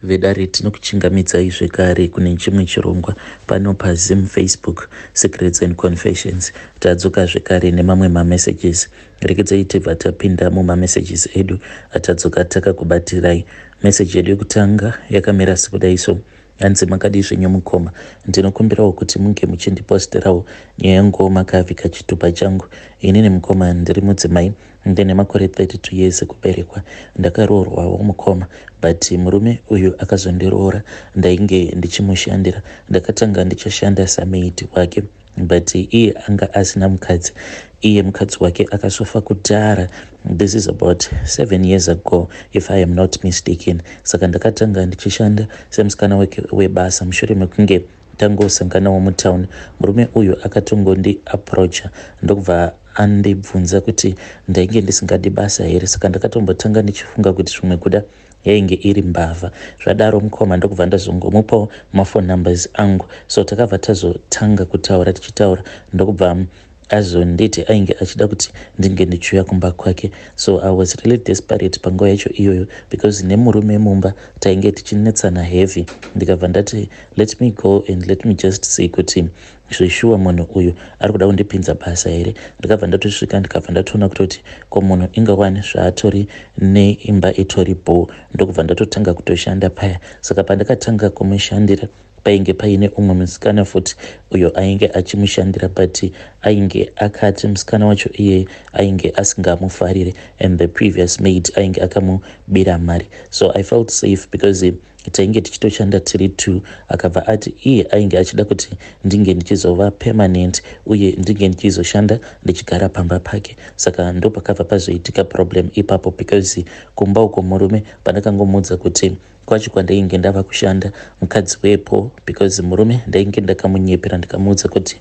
Vedare tinokuchingamidzai zvekare kune chimwe chirongwa pano paZim Facebook Secrets and Confessions. Tadzoka zvekare nemamwe mamessages. Rekedzai tibva tapinda mumamessages edu atadzoka takakubatirai. Message yedu yekutanga yakamira sekudai so: hanzi makadi zvenyu mukoma, ndinokumbirawo kuti munge muchindiposterawo nyaya yengoma kavhika chitupa changu. Inini mukoma ndiri mudzimai ndine makore 32 years ekuberekwa. Ndakaroorwawo mukoma, but murume uyu akazondiroora ndainge ndichimushandira. Ndakatanga ndichashanda samaid wake, but iye anga asina mukadzi. Iye mukadzi wake akasofa kudhara. This is about 7 years ago if I am not mistaken. Saka ndakatanga ndichishanda semusikana wake webasa. Mushure mekunge tangosanganawo mutown, murume uyu akatongondi approacha ndokubva andibvunza kuti ndainge ndisingadi basa here. Saka ndakatombotanga ndichifunga kuti zvimwe kuda yainge iri mbavha. Zvadaro mukoma ndokubva ndazongomupawo mafone numbers angu, so takabva tazotanga kutaura. Tichitaura ndokubva azonditi ainge achida kuti ndinge ndichiuya kumba kwake. So I was really desperate panguva yacho iyoyo because nemurume mumba tainge tichinetsana heavy. Ndikabva ndati let me go and let me just see kuti zveshuwa munhu uyu ari kuda kundipinza basa here. Ndikabva ndatosvika ndikabva ndatoona kutoti ko munhu ingawani zvaatori neimba itori bho. Ndokubva ndatotanga kutoshanda paya. Saka pandakatanga kumushandira painge paine umwe musikana futi uyo ainge achimushandira, but ainge akati musikana wacho iye ainge asingamufarire and the previous maid ainge akamubira mari. So I felt safe because tainge tichitoshanda tiri 2. Akabva ati iye ainge achida kuti ndinge ndichizova permanent uye ndinge ndichizoshanda ndichigara pamba pake. Saka ndo pakabva pazoitika problem ipapo because kumba uko murume pandakangomuudza kuti kwacho kwandainge ndava kushanda mukadzi wepo, because murume ndainge ndakamunyepera ndikamuudza kuti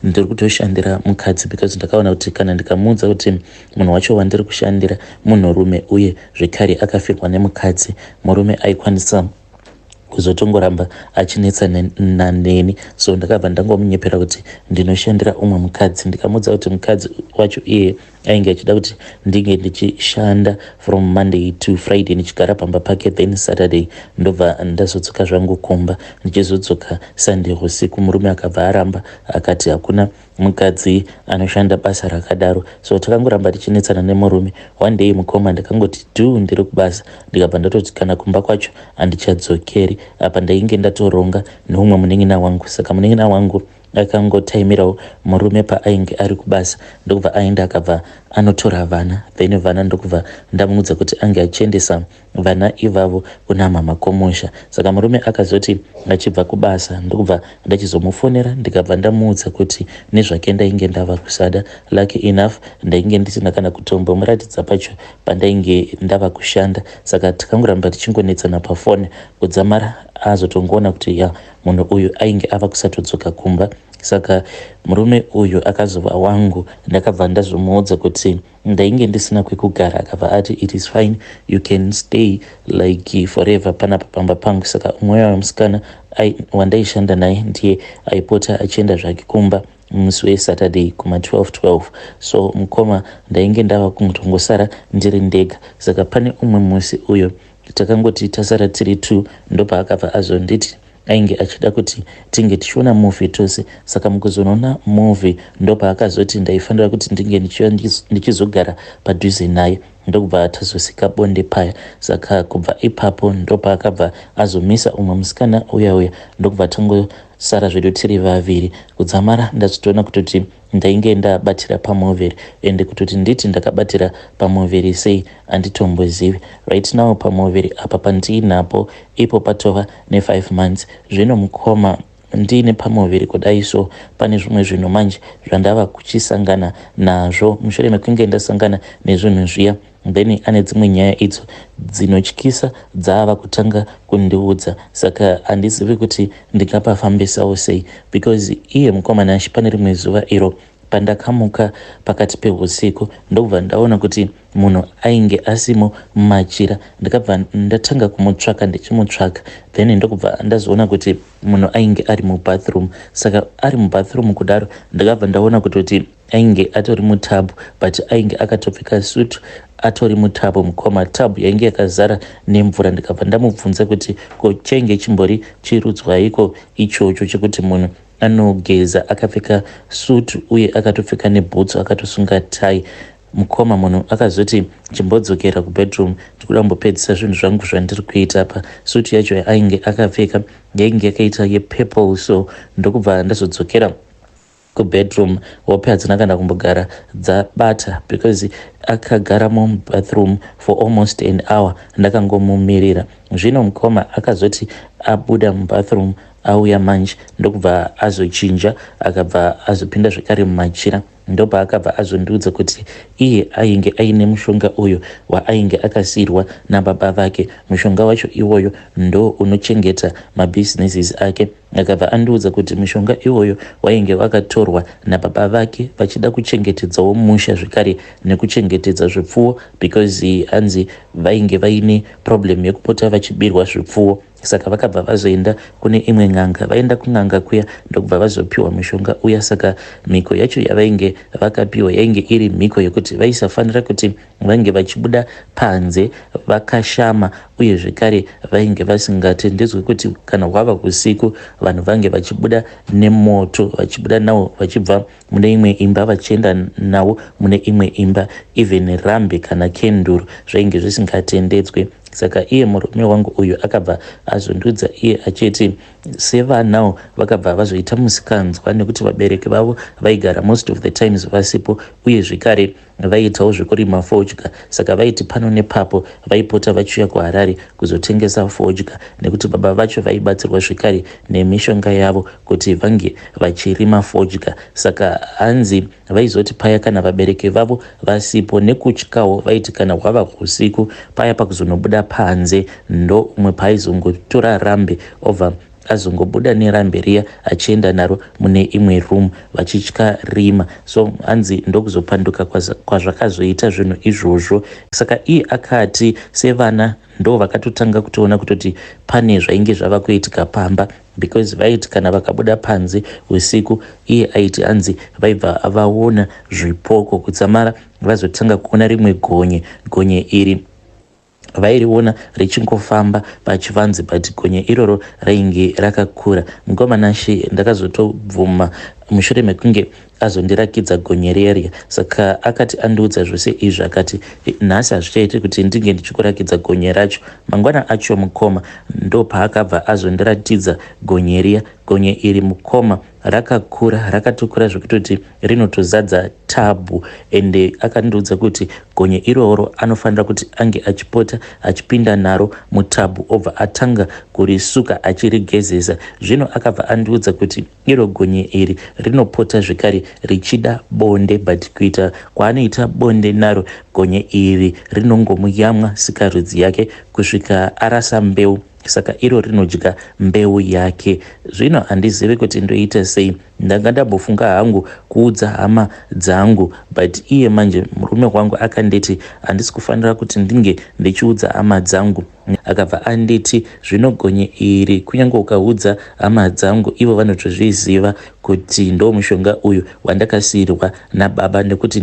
ndiri kutoshandira mukadzi because ndakaona kuti kana ndikamuudza kuti munhu wacho wandiri kushandira munhurume uye zvekare akafirwa nemukadzi, murume aikwanisa kuzotongoramba achinetsana neni. So ndakabva ndangomunyepera kuti ndinoshandira umwe mukadzi. Ndikamuudza kuti mukadzi wacho iye ainge achida kuti ndinge ndichishanda from Monday to Friday ndichigara pamba pake, then Saturday ndobva ndazodzoka zvangu kumba ndichizodzoka Sunday usiku. Murume akabva aramba akati hakuna mukadzi anoshanda basa rakadaro. So takangoramba tichinetsana nemurume. One day mukoma ndakangoti ndiri kubasa. Ndikabva ndatoti kana kumba kwacho handichadzokeri. Apa ndainge ndatoronga neumwe munin'ina wangu. Saka munin'ina wangu akangotaimirawo murume paainge ari kubasa. Ndokubva aenda akabva anotora vana, then vana ndokubva ndamuudza kuti ange achiendesa vana ivavo kuna mama Komosha. Saka murume akazoti achibva kubasa ndokubva ndachizomufonera ndikabva ndamuudza kuti nezvake ndainge ndava kusada. Lucky enough ndainge ndisina kana kutombomuratidza pacho pandainge ndava kushanda. Saka takangoramba tichingonetsana pafone kudzamara azotongoona kuti ya munhu uyu ainge ava kusatodzoka kumba. Saka murume uyu akazova wangu. Ndakabva ndazomuudza kuti ndainge ndisina kwekugara. Akabva ati it is fine, you can stay like forever panapa pamba pangu. Saka umwe wamusikana wandaishanda naye ndiye aipota achienda zvake kumba musi weSaturday kuma 12:12. So mukoma ndainge ndava kungotongosara ndiri ndega. Saka pane umwe musi uyo takangoti tasara tiri 2 ndopa akabva azonditi ainge achida kuti tinge tichiona movie tose. Saka mukuzoona movie ndopa akazoti ndaifanira kuti ndinge ndichizogara padhuze naye. Ndokubva tazosika bonde paya. Saka kubva ipapo ndopa akabva azomisa umwe musikana uya ndokubva tangosara zvedu tiri vaviri. Kudzamara ndazotoona kutoti ndainge ndabatira pamovheri, ende kutoti nditi ndakabatira pamovheri sei handitombozivi. Right now pamovheri apa pandiinapo ipo patova ne5 months. Zvino mukoma ndiine pamovheri kudai, so pane zvimwe zvinhu manje zvandava kuchisangana nazvo mushure mekunge ndasangana nezvinhu zviya. Then ane dzimwe nyaya idzo dzinotyisa dzaava kutanga kundiudza. Saka handizivi kuti ndingapafambisawo sei because iye mukomana achi pane rimwe zuva iro pandakamuka pakati peusiku ndokubva ndaona kuti munhu ainge asimo mumachira. Ndakabva ndatanga kumutsvaka ndichimutsvaka, then ndokubva ndazoona kuti munhu ainge ari mubathroom. Saka ari mubathroom kudaro ndakabva ndaona kutoti ainge atori mutabu, but ainge akatopfeka suit atori mutabu mukoma, tabu yainge yakazara nemvura. Ndikabva ndamubvunza kuti ko chainge chimbori chirudzwaiko ichocho chekuti munhu anogeza akapfeka sutu uye akatopfeka nebhutsu akatosunga tai. Mukoma munhu akazoti chimbodzokera kubedroom ndikuda kumbopedzisa zvinhu zvangu zvandiri kuita apa. Sutu yacho ainge akapfeka yainge yakaita yepurple, so ndokubva ndazodzokera kubedroom. Hope hadzina kana kumbogara dzabata because akagara mubathroom for almost an hour ndakangomumirira. Zvino mukoma akazoti abuda mubathroom auya manje ndokubva azochinja akabva azopinda zvekare mumachira. Ndopa akabva azondiudza kuti iye ainge aine mushonga uyo waainge akasirwa nababa vake. Mushonga wacho iwoyo ndo unochengeta mabusinesses ake. Akabva andiudza kuti mushonga iwoyo wainge wakatorwa nababa vake vachida kuchengetedzawo musha zvekare nekuchengetedza zvipfuwo because anzi vainge vaine problem yekupota vachibirwa zvipfuwo. Saka vakabva vazoenda kune imwe n'anga, vaenda kun'anga kuya ndokubva vazopiwa mushonga uya. Saka mhiko yacho yavainge vakapiwa yainge iri mhiko yekuti vaisafanira kuti vange vachibuda panze vakashama, uye zvekare vainge vasingatendedzwi kuti kana hwava usiku vanhu vange vachibuda nemoto, vachibuda nawo vachibva mune imwe imba vachienda nawo mune imwe imba. Even rambe kana kenduru zvainge zvisingatendedzwe. Saka iye murume wangu uyu akabva azondiudza iye achiti sevanawo vakabva vazoita musikanzwa nekuti vabereki vavo vaigara most of the times vasipo, uye zvekare vaiitawo zvekurima fodya. Saka vaiti pano nepapo vaipota vachiuya kuHarare kuzotengesa fodya nekuti baba vacho vaibatsirwa zvekare nemishonga yavo kuti vange vachirima fodya. Saka hanzi vaizoti paya kana vabereki vavo vasipo nekutyawo vaiti kana hwava usiku paya pakuzonobuda panze ndo umwe paaizongotora rambe obva azongobuda nerambe riya achienda naro mune imwe room vachitya rima. So hanzi ndokuzopanduka kwazvakazoita zvinhu izvozvo. Saka iye akati sevana ndo vakatotanga kutoona kutoti pane zvainge zvava kuitika pamba because vaiti kana vakabuda panze usiku iye aiti hanzi vaibva vaona zvipoko kutsamara vazotanga kuona rimwe gonye iri vairiona richingofamba pachivanze but gonye iroro rainge rakakura. Mugoma She ndakazotobvuma mushure mekunge azondirakidza gonye riya. Saka akati andiudza zvose izvi akati nhasi hazvichaiti kuti ndinge ndichikurakidza gonye racho. Mangwana acho mukoma ndo paakabva azondiratidza gonye riya. Gonye iri mukoma rakakura, rakatokura zvekutoti rinotozadza tabhu, ende akandiudza kuti gonye iroro anofanira kuti ange achipota achipinda naro mutabhu obva atanga kurisuka achirigezesa. Zvino akabva andiudza kuti iro gonye iri rinopota zvekare richida bonde, but kuita kwaanoita bonde naro gonye iri rinongomuyamwa sikarudzi yake kusvika arasa mbeu. Saka iro rinodya mbeu yake. Zvino handizivi kuti ndoita sei. Ndanga ndambofunga hangu kuudza hama dzangu, but iye manje murume wangu akanditi handisi kufanira kuti ndinge ndichiudza hama dzangu. Akabva anditi zvino gonye iri kunyange ukaudza hama dzangu ivo vanotozviziva kuti ndo mushonga uyu wandakasiyirwa nababa, nekuti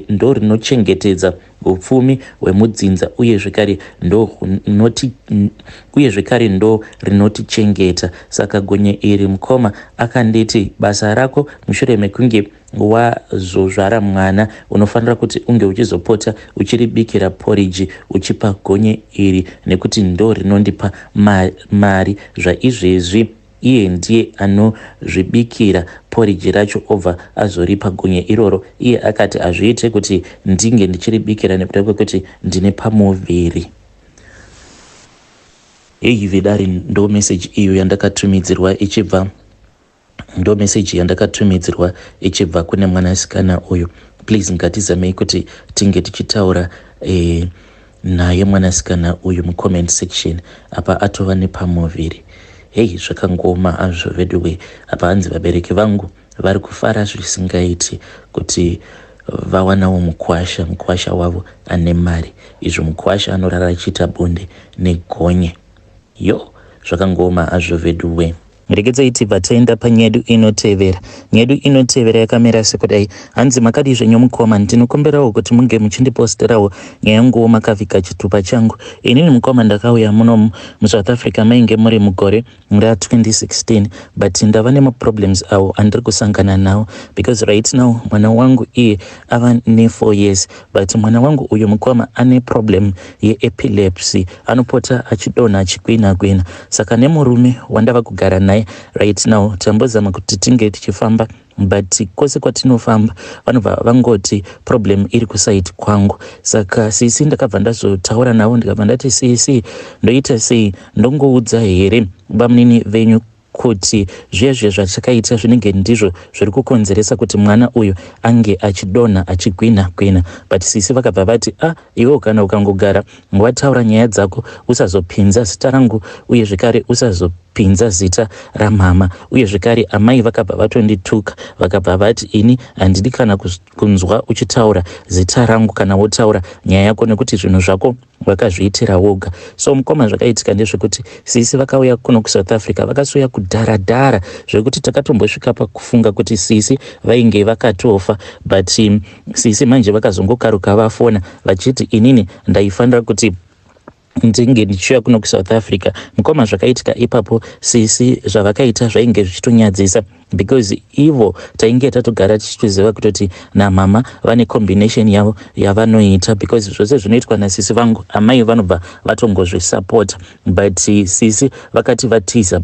ndo rinochengetedza upfumi hwemudzinza, uye zvekare ndo rinotichengeta. Saka gonye iri mukoma akanditi basa rako mushure mekunge wazozvara mwana unofanira kuti unge uchizopota uchiribikira porridge uchipa gonye iri, nekuti ndo rinondipa mari. Zvaizvezvi iye ndiye anozvibikira porridge racho obva azoripa gonye iroro. Iye akati hazviite kuti ndinge ndichiribikira nekuda kwekuti ndine pamuviri. Hei vidari ndo message iyo yandakatumidzirwa ichibva ndo message yandakatumidzirwa ichibva kune mwanasikana uyu. Please ngatizamei kuti tinge tichitaura naye mwanasikana uyu mucomment section apa atova nepamuviri. Hei zvakangoma azvo veduwe. Apa hanzi vabereki vangu vari kufara zvisingaiti kuti vawanawo mukwasha wavo ane mari. Izvo mukwasha anorara achiita bonde negonye. Yo zvakangoma azvo veduwe. regedzai tibva taenda panyedu inotevera. Nyedu inotevera yakamira sekudai: hanzi makadi zvenyu mukoma, ndinokumbirawo kuti munge muchindiposterawo nyaya yanguwo makavhika chitupa changu. Inini mukoma ndakauya muno muSouth Africa mainge muri mugore ra2016, but ndava nemaproblems awo andiri kusangana nawo, because right now mwana wangu iye ava ne4 years, but mwana wangu uyu mukoma ane problem yeepilepsy, anopota achidonha achikwina. Saka nemurume wandava kugara naye right now tambozama kuti tinge tichifamba, but kwose kwatinofamba vanobva vangoti problem iri kusaiti kwangu. Saka sisi ndakabva ndazotaura navo ndikabva ndati sisi ndoita sei, ndongoudza here vamunini venyu kuti zviya zvatakaita zvinenge ndizvo zviri kukonzeresa kuti mwana uyu ange achidonha achigwina. But sisi vakabva vati iwo kana ukangogara wataura nyaya dzako usazopinza zita rangu, uye zvekare usazopinza zita ramama, uye zvekare amai vakabva vatondituka, vakabva vati ini handidi kana kunzwa uchitaura zita rangu kana wotaura nyaya yako, nekuti zvinhu zvako vakazviitira woga. So mukoma zvakaitika ndezvekuti sisi vakauya kuno kuSouth Africa vakasuya kudharadhara zvekuti takatombosvika pakufunga kuti sisi vainge vakatofa, but sisi manje vakazongokaruka vafona vachiti inini ndaifanira kuti ndinge ndichiuya kuno kuSouth Africa. Mukoma zvakaitika ipapo sisi zvavakaita zvainge zvichitonyadzisa, because ivo tainge tatogara tichitoziva kutoti namama vane combination yavo yavanoita, because zvose zvinoitwa nasisi vangu amai vanobva vatongozvisapota, but sisi vakati vatiza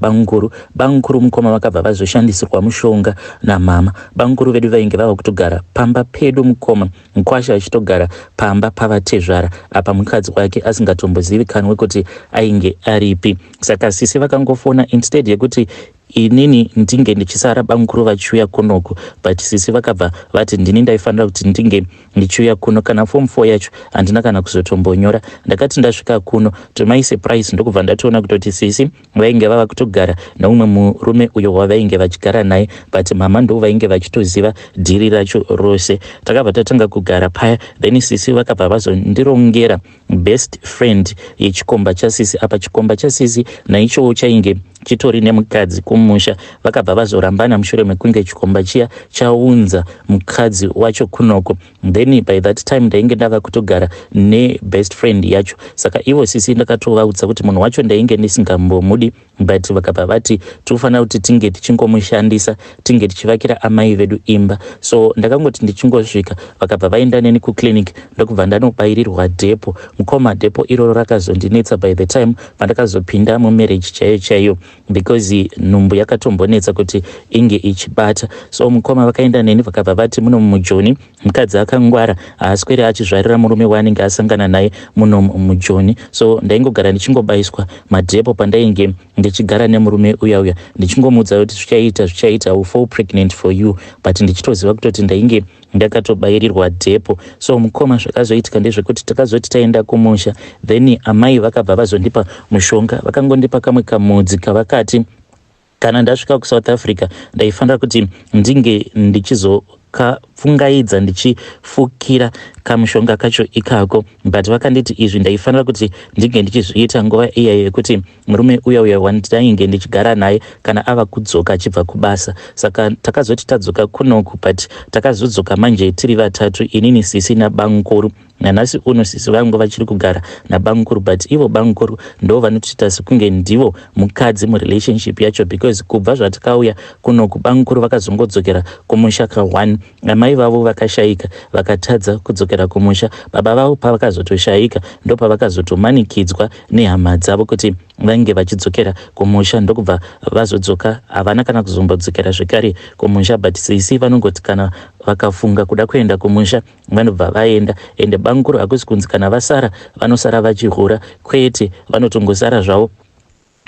banguru mukoma vakabva vazoshandisirwa mushonga namama. Banguru vedu vainge vava kutogara pamba pedu, mukoma Nkwasha achitogara pamba pavatezvara apa mukadzi wake asingatombozivikanwe kuti ainge aripi. Saka sisi vakangofona instead yekuti inini ndinge ndichisara banguru vachiuya kunoku, but sisi vakabva vati ndini ndaifanira kuti ndinge ndichiuya kuno. Kana form 4 yacho handina kana kuzotombonyora. Ndakati ndasvika kuno to my surprise ndokubva ndatoona kutoti sisi vainge vava kutogara neumwe murume uyo wavainge vachigara naye, but mama ndo vainge vachitoziva dhiri racho rose. Takabva tatanga kugara paya, then sisi vakabva vazondirongera best friend yechikomba chasisi. Apa chikomba chasisi naichowo chainge chitori nemukadzi kumusha, vakabva vazorambana mushure mekunge chikomba chiya chaunza mukadzi wacho kunoko. Then by that time ndainge ndava kutogara nebest friend yacho, saka ivo sisi ndakatovaudza kuti munhu wacho ndainge ndisingambomudi, but vakabva vati tofanira kuti tinge tichingomushandisa, tinge tichivakira amai vedu imba. So ndakangoti ndichingosvika vakabva vaenda neni kuclinic, ndokubva ndanobairirwa dhepo. Mukoma dhepo iroro rakazondinetsa by the time pandakazopinda mumarriage chaiyo, because nhumbu yakatombonetsa kuti inge ichibata. So mukoma vakaenda neni vakabva vati muno mujoni mukadzi akangwara, haasweri achizvarira murume waanenge asangana naye muno mujoni. So ndaingogara ndichingobaiswa madhepo pandainge ndichigara nemurume uya ndichingomudza kuti zvichaita will fall pregnant for you, but ndichitoziva kutoti ndainge ndakatobairirwa dhepo. So mukoma zvakazoitika ndezvekuti takazoti taenda kumusha, then amai vakabva vazondipa mushonga, vakangondipa kamwe kamudzi kavakati kana ndasvika kuSouth Africa ndaifanira kuti ndinge ndichizokapfungaidza ndichifukira kamushonga kacho ikako, but vakanditi izvi ndaifanira kuti ndinge ndichizviita nguva iya yekuti murume uya wandainge ndichigara naye kana ava kudzoka achibva kubasa. Saka takazoti tadzoka kunoku, but takazodzoka manje tiri vatatu, inini sisi nabanguru. Nanhasi uno sisi vangu vachiri kugara nabanguru, but ivo banguru ndo vanotiita sekunge ndivo mukadzi murelationship yacho, because kubva zvatakauya kunoku banguru vakazongodzokera kumusha ka1, amai vavo vakashayika vakatadza kudzokera kumusha. Baba vavo pavakazotoshaika ndo pavakazotomanikidzwa nehama dzavo kuti vange vachidzokera kumusha, ndokubva vazodzoka havana kana kuzombodzokera zvekare kumusha. But sisi vanongoti kana vakafunga kuda kuenda kumusha vanobva vaenda, ende banguru hakusi kunzi kana vasara vanosara vachihura, kwete vanotongosara zvavo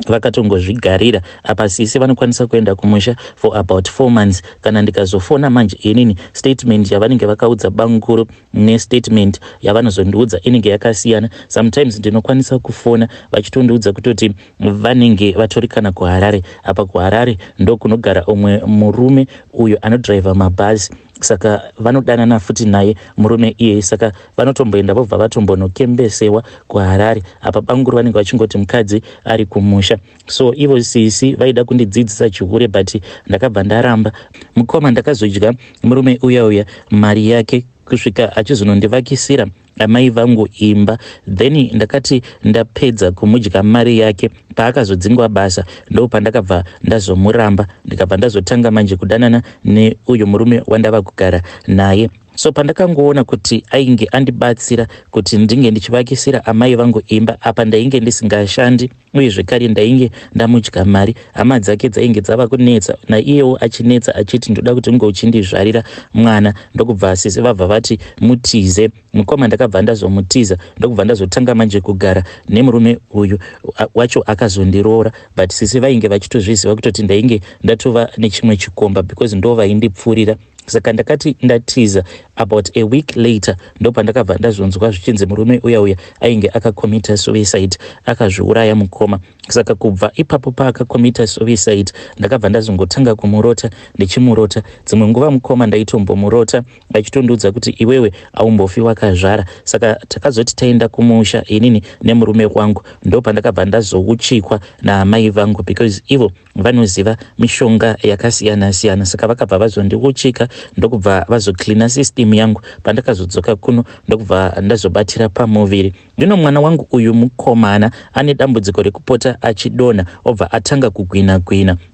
vakatongozvigarira. Apa sisi vanokwanisa kuenda kumusha for about 4 months. Kana ndikazofona manje inini statement yavanenge vakaudza banguru nestatement yavanozondiudza inenge yakasiyana. Sometimes ndinokwanisa kufona vachitondiudza kutoti vanenge vatori kana kuHarare. Apa kuHarare ndo kunogara umwe murume uyo anodriva mabhazi, saka vanodanana futi naye murume iyeye. Saka vanotomboenda vobva vatombonokembesewa kuHarare, apa banguru vanenge vachingoti mukadzi ari kumusha. So ivo sisi vaida kundidzidzisa chihure, but ndakabva ndaramba. Mukoma ndakazodya murume uya mari yake kusvika achizonondivakisira amai vangu imba, then ndakati ndapedza kumudya mari yake paakazodzingwa basa, ndo pandakabva ndazomuramba, ndikabva ndazotanga manje kudanana neuyo murume wandava kugara naye. So pandakangoona kuti ainge andibatsira kuti ndinge ndichivakisira amai vangu imba, apa ndainge ndisingashandi uye zvekare ndainge ndamudya mari. Hama dzake dzainge dzava kunetsa, naiyewo achinetsa achiti ndoda kuti unge uchindizvarira mwana. Ndokubva sisi vabva vati mutize. Mukoma ndakabva ndazomutiza, ndokubva ndazotanga manje kugara nemurume uyu wacho akazondiroora, but sisi vainge vachitozviziva kutoti ndainge ndatova nechimwe chikomba because ndo vaindipfuurira. Saka ndakati ndatiza, about a week later ndo pandakabva ndazonzwa zvichinzi murume uya ainge akakomita suicide, akazviuraya mukoma. Saka kubva ipapo paakakomita suicide ndakabva ndazongotanga kumurota, ndichimurota. Dzimwe nguva mukoma ndaitombomurota achitondiudza kuti iwewe aumbofi wakazvara. Saka takazoti taenda kumusha inini nemurume wangu, ndo pandakabva ndazouchikwa naamai vangu because ivo vanoziva mishonga yakasiyana siyana. Saka vakabva vazondiuchika, ndokubva vazoklina system yangu. Pandakazodzoka kuno ndokubva ndazobatira pamuviri. Ndino mwana wangu uyu mukomana ane dambudziko rekupota achidonha obva atanga kugwina,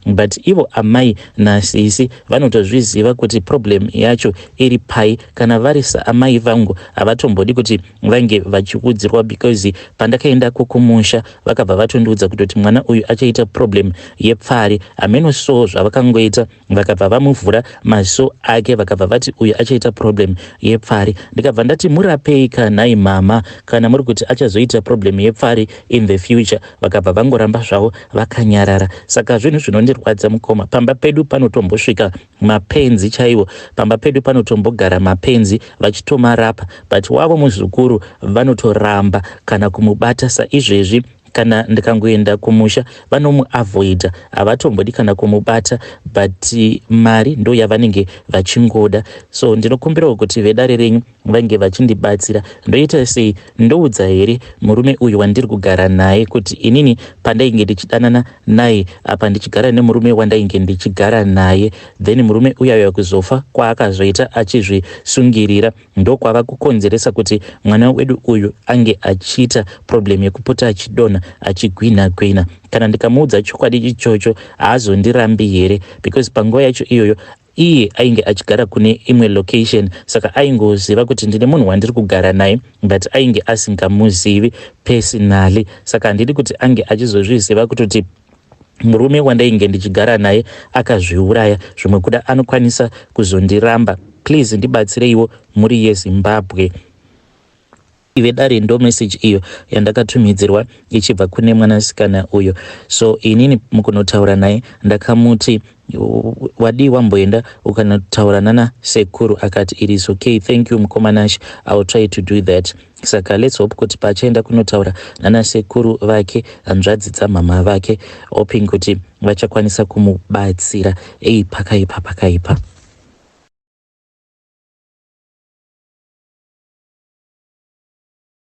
but ivo amai nasisi vanotozviziva kuti problem yacho iri pai. Kana varisa amai vangu havatombodi kuti vange vachiudzirwa because pandakaendako kumusha vakabva vatondiudza kutoti mwana uyu achaita problem yepfari. Hameno so zvavakangoita, vakabva vamuvhura maso ake vakabva vati uyu achaita problem yepfari. Ndikabva ndati murapei kanhai mama kana muri kuti achazoita problem yepfari in the future. Vakabva vangoramba zvavo vakanyarara. Saka zvinhu zvinondirwadza mukoma, pamba pedu panotombosvika mapenzi chaiwo, pamba pedu panotombogara mapenzi vachitomarapa, but wavo muzukuru vanotoramba kana kumubata. Saizvezvi kana ndikangoenda kumusha vanomuavoida, havatombodi kana kumubata, but mari ndo yavanenge vachingoda. So ndinokumbirawo kuti vedare renyu vange vachindibatsira. Ndoita sei? Ndoudza here murume uyu wandiri kugara naye kuti inini pandainge ndichidanana naye apa ndichigara nemurume wandainge ndichigara naye, then murume uya kuzofa kwaakazoita achizvisungirira ndo kwava kukonzeresa kuti mwana wedu uyu ange achiita problem yekupota achidonha achigwina. Kana ndikamuudza chokwadi ichocho haazondirambi here because panguva yacho iyoyo iye ainge achigara kune imwe location. Saka aingoziva kuti ndine munhu wandiri kugara naye but ainge asingamuzivi personally. Saka handidi kuti ange achizozviziva kutoti murume wandainge ndichigara naye akazviuraya, zvimwe kuda anokwanisa kuzondiramba. Please ndibatsireiwo muri yeZimbabwe. Ive dare ndo message iyo yandakatumidzirwa ichibva kune mwanasikana uyo. So inini mukunotaura naye ndakamuti wadi wamboenda ukanotaura nana sekuru, akati it is okay, thank you mukomanashi, I will try to do that. Saka let's hope kuti pachaenda kunotaura nana sekuru vake, hanzvadzi dzamama vake, hoping kuti vachakwanisa kumubatsira pakaipa.